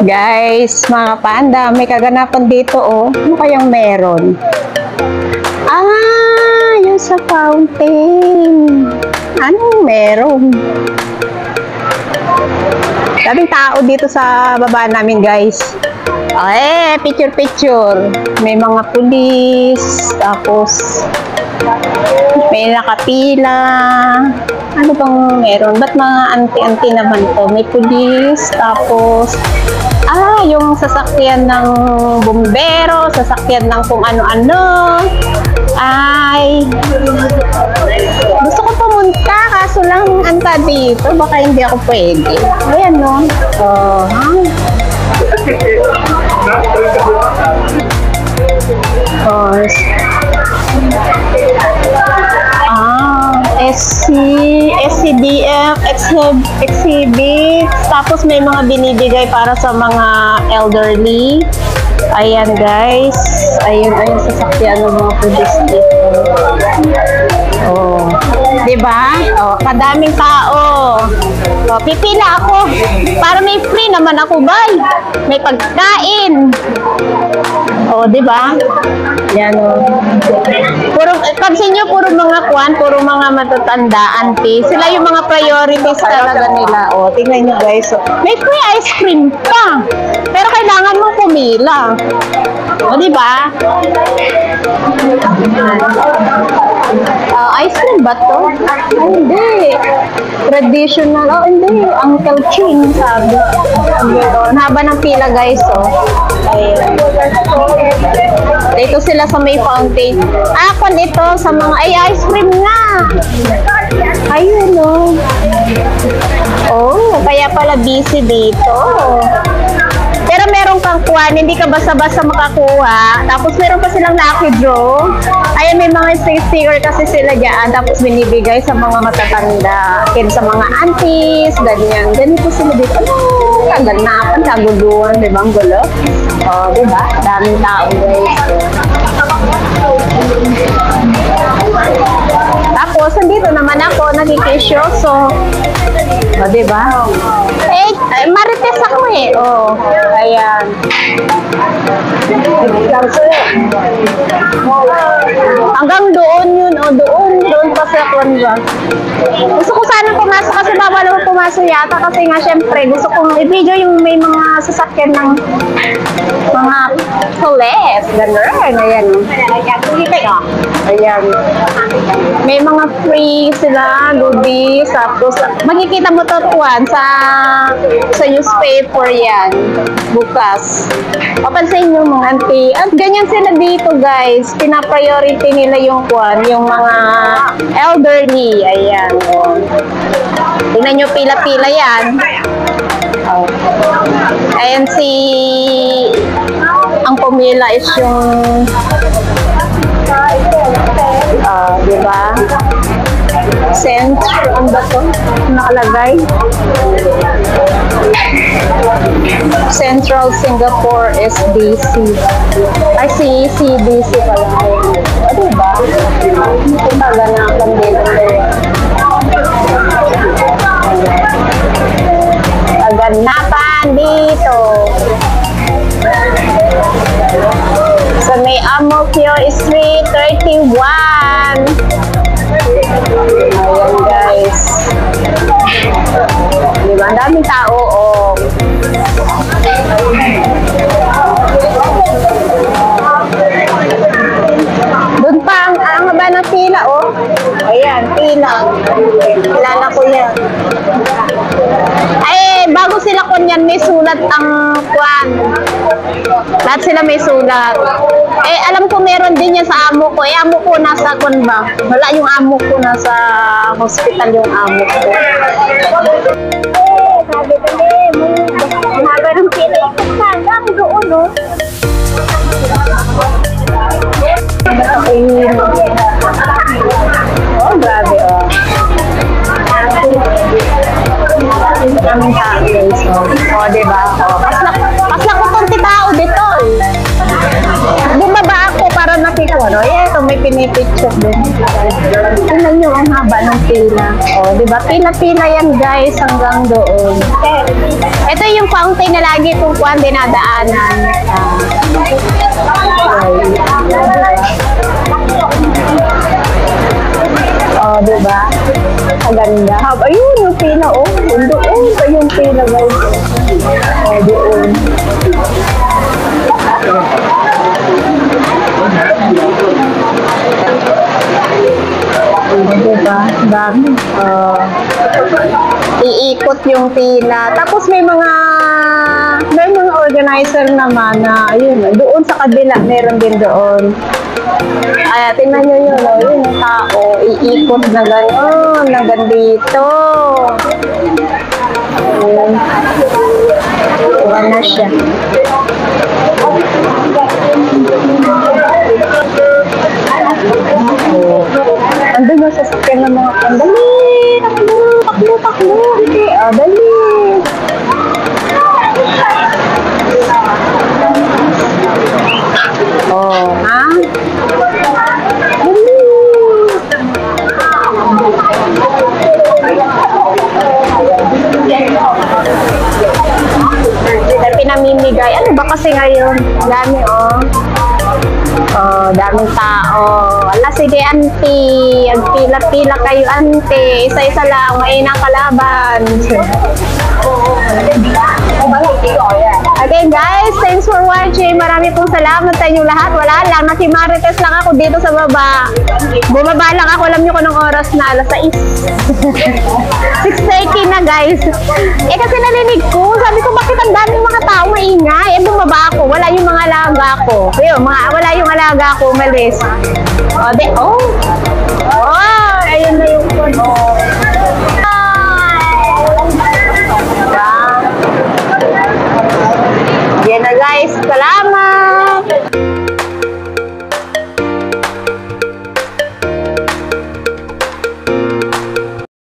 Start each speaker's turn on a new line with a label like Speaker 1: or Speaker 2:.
Speaker 1: Guys, mga panda, may kaganapan dito oh. Ano kayang meron? Ah, yung sa fountain. Anong meron? Daming tao dito sa baba namin, guys. Ay, picture. May mga pulis, tapos may nakapila. Ano bang meron? Ba't mga anti-anti naman to? May pulis, tapos yung sasakyan ng bumbero, sasakyan ng kung ano-ano. Ay, gusto ko pumunta, kaso lang anta dito, baka hindi ako pwede. Ayan, no? SCDF, exhibits, tapos may mga binibigay para sa mga elderly. Ayan, guys. Ayun sasakyan ng mga pulis dito. Oh, diba? Oh, kadaming tao. Oh, pipila ako. Para may free naman ako, bay. May pagkain. Oh, diba? Yan, oh. Pansin nyo, puro mga kwan, puro mga matatanda, auntie. Sila yung mga priorities talaga nila. Oh, tingnan nyo, guys. So, may free ice cream pa. Pero kailangan mong pumila. O, diba? Ice cream ba to? Ay, hindi. Traditional. Oh, hindi. Uncle Ching, sabi. Ang haba ng pila, guys. Oh. Ayan. Dito sila sa may fountain. Kung ito sa mga, ice cream nga. Ayun, oh. Oh, kaya pala busy dito. Pero meron kang kuwan, hindi ka basta-basta makakuha. Tapos meron pa silang lucky draw. Ayan, may mga sticker kasi sila dyan. Tapos binibigay sa mga matatanda. Sa mga aunties, ganyan. Ganito sila dito. Kaganapan, kaguluhan, di ba? Ang gulo. O, di ba? Daming tao, guys. Tapos, andito naman ako, nakikisyoso. O, di ba? Marites ako eh. O, ayan. Hanggang doon yun, o, doon pa sa Kwanza. Gusto ko sana pumasok kasi bawal ako pumasok yata kasi nga syempre gusto kong i-video yung may mga sasakyan ng mga police, gano'n. Ayan. Ayan. May mga free sila, goodies, tapos makikita mo to tuwan sa newspaper yan, bukas. Papansin nyo mga auntie. At ganyan sila dito, guys. Pina-priority nila yung kwan, yung mga elderly. Ayan. Tingnan nyo, pila-pila yan. Ayan ang pumila is yung diba? Ano ba to? Nakalagay? Central Singapore SDC. Ay, CDC pala. Diba? Maganapan dito. Maganapan dito. Sa may Amokyo Street 31. Ayan, guys. Diba? Ang daming tao, oh. Doon pa ang haba ng pila, oh. Ayan, pila. Kilala ko yan. Ay, bago sila kunyan, may sulat ang kwan. Lahat sila may sulat. Alam ko meron din yan sa amo ko. Amo ko nasa kwan ba? Wala yung amo ko, nasa hospital yung amo ko. Sabi kami, ang haba ng pila. Hanggang doon, no? Oh, grabe, oh. Daming tao, guys. O, diba? Pasla ko konti tao dito. Bumaba ako para nakikuha. Ito, may pinipicture din. Tingnan nyo ang haba ng pila. O, diba? Pila-pila yan, guys, hanggang doon. Ito yung fountain na lagi kung kuhan dinadaanan. Oh, diba? Ang ganda. Ayun, yung pila, oh. Doon pa yung pila, guys. Oh, doon. Diba? Dami. Iikot yung pila. Tapos may mga organizer naman na, ayun, doon sa kabila, meron din doon. Ay, tingnan nyo yun, oh, yun yung tao, iikot na gano'n, hanggang dito. Ayun. Wala na siya. Andun yung sasakyan ng mga pandali. Takbo. Hindi, dali. Oh, ha? Dali. Pinamimigay. Ano ba kasi ngayon? Dami, oh. Oh, daming tao. Wala, sige, auntie. Agpila-pila kayo, auntie. Isa-isa lang. Mainang kalaban. Again, guys, thanks for watching. Marami pong salamat sa inyo lahat. Wala lang, nakimarites lang ako dito sa baba. Bumaba lang ako, alam nyo kung anong oras na, alas 6. 6:30 na, guys. Eh, kasi narinig ko, sabi ko, bakit ang daming mga tao maingay? Eh, bumaba ako, wala yung mga alaga ko. Ayun, wala yung alaga ko, umalis. Ayun na yung phone. Yan na, guys. Salamat!